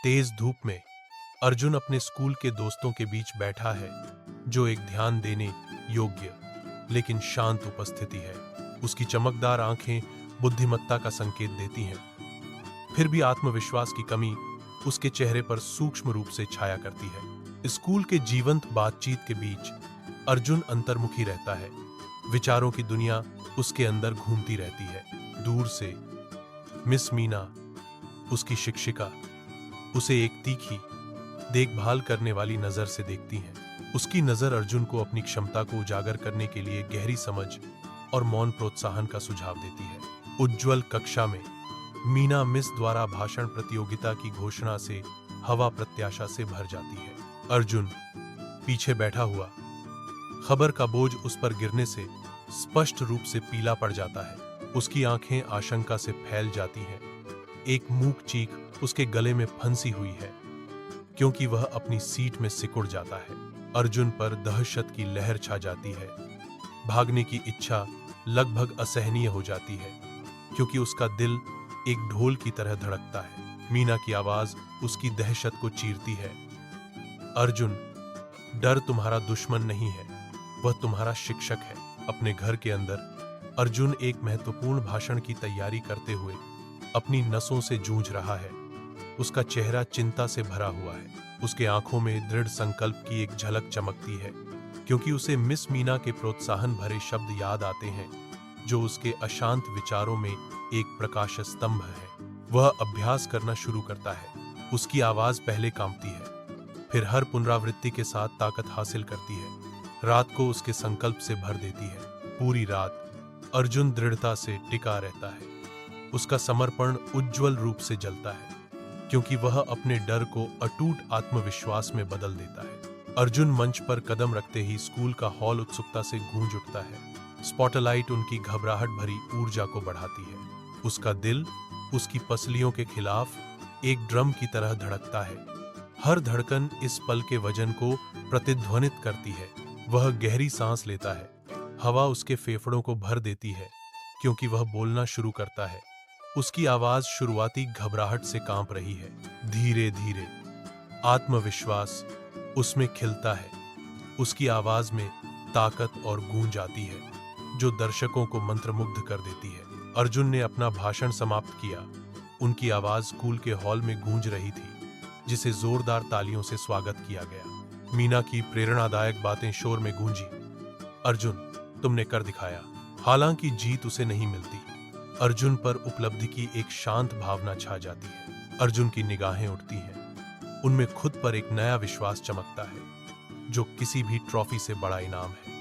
तेज धूप में अर्जुन अपने स्कूल के दोस्तों के बीच बैठा है, जो एक ध्यान देने योग्य लेकिन शांत उपस्थिति है। उसकी चमकदार आंखें बुद्धिमत्ता का संकेत देती हैं, फिर भी आत्मविश्वास की कमी उसके चेहरे पर सूक्ष्म रूप से छाया करती है। स्कूल के जीवंत बातचीत के बीच अर्जुन अंतर्मुखी रहता है। विचारों की दुनिया उसके अंदर घूमती रहती है। दूर से मिस मीना, उसकी शिक्षिका, उसे एक तीखी देखभाल करने वाली नजर से देखती हैं। उसकी नजर अर्जुन को अपनी क्षमता को उजागर करने के लिए गहरी समझ और मौन प्रोत्साहन का सुझाव देती है। उज्ज्वल कक्षा में मीना मिस द्वारा भाषण प्रतियोगिता की घोषणा से हवा प्रत्याशा से भर जाती है। अर्जुन पीछे बैठा हुआ, खबर का बोझ उस पर गिरने से स्पष्ट रूप से पीला पड़ जाता है। उसकी आंखें आशंका से फैल जाती हैं। एक मूक चीख उसके गले में फंसी हुई है, क्योंकि वह अपनी सीट में सिकुड़ जाता है। अर्जुन पर दहशत की लहर छा जाती है। भागने की इच्छा लगभग असहनीय हो जाती है, क्योंकि उसका दिल एक ढोल की तरह धड़कता है। मीना की आवाज उसकी दहशत को चीरती है। अर्जुन, डर तुम्हारा दुश्मन नहीं है, वह तुम्हारा शिक्षक है। अपने घर के अंदर अर्जुन एक महत्वपूर्ण भाषण की तैयारी करते हुए अपनी नसों से जूझ रहा है। उसका चेहरा चिंता से भरा हुआ है। उसके आंखों में दृढ़ संकल्प की एक झलक चमकती है, क्योंकि उसे मिस मीना के प्रोत्साहन भरे शब्द याद आते हैं, जो उसके अशांत विचारों में एक प्रकाश स्तंभ है। वह अभ्यास करना शुरू करता है। उसकी आवाज पहले कांपती है, फिर हर पुनरावृत्ति के साथ ताकत हासिल करती है। रात को उसके संकल्प से भर देती है। पूरी रात अर्जुन दृढ़ता से टिका रहता है। उसका समर्पण उज्ज्वल रूप से जलता है, क्योंकि वह अपने डर को अटूट आत्मविश्वास में बदल देता है। अर्जुन मंच पर कदम रखते ही स्कूल का हॉल उत्सुकता से गूंज उठता है। स्पॉटलाइट उनकी घबराहट भरी ऊर्जा को बढ़ाती है। उसका दिल उसकी पसलियों के खिलाफ एक ड्रम की तरह धड़कता है। हर धड़कन इस पल के वजन को प्रतिध्वनित करती है। वह गहरी सांस लेता है। हवा उसके फेफड़ों को भर देती है, क्योंकि वह बोलना शुरू करता है। उसकी आवाज शुरुआती घबराहट से कांप रही है। धीरे धीरे आत्मविश्वास उसमें खिलता है। उसकी आवाज में ताकत और गूंज आती है, जो दर्शकों को मंत्रमुग्ध कर देती है। अर्जुन ने अपना भाषण समाप्त किया। उनकी आवाज स्कूल के हॉल में गूंज रही थी, जिसे जोरदार तालियों से स्वागत किया गया। मीना की प्रेरणादायक बातें शोर में गूंजी। अर्जुन, तुमने कर दिखाया। हालांकि जीत उसे नहीं मिलती, अर्जुन पर उपलब्धि की एक शांत भावना छा जाती है। अर्जुन की निगाहें उठती हैं। उनमें खुद पर एक नया विश्वास चमकता है, जो किसी भी ट्रॉफी से बड़ा इनाम है।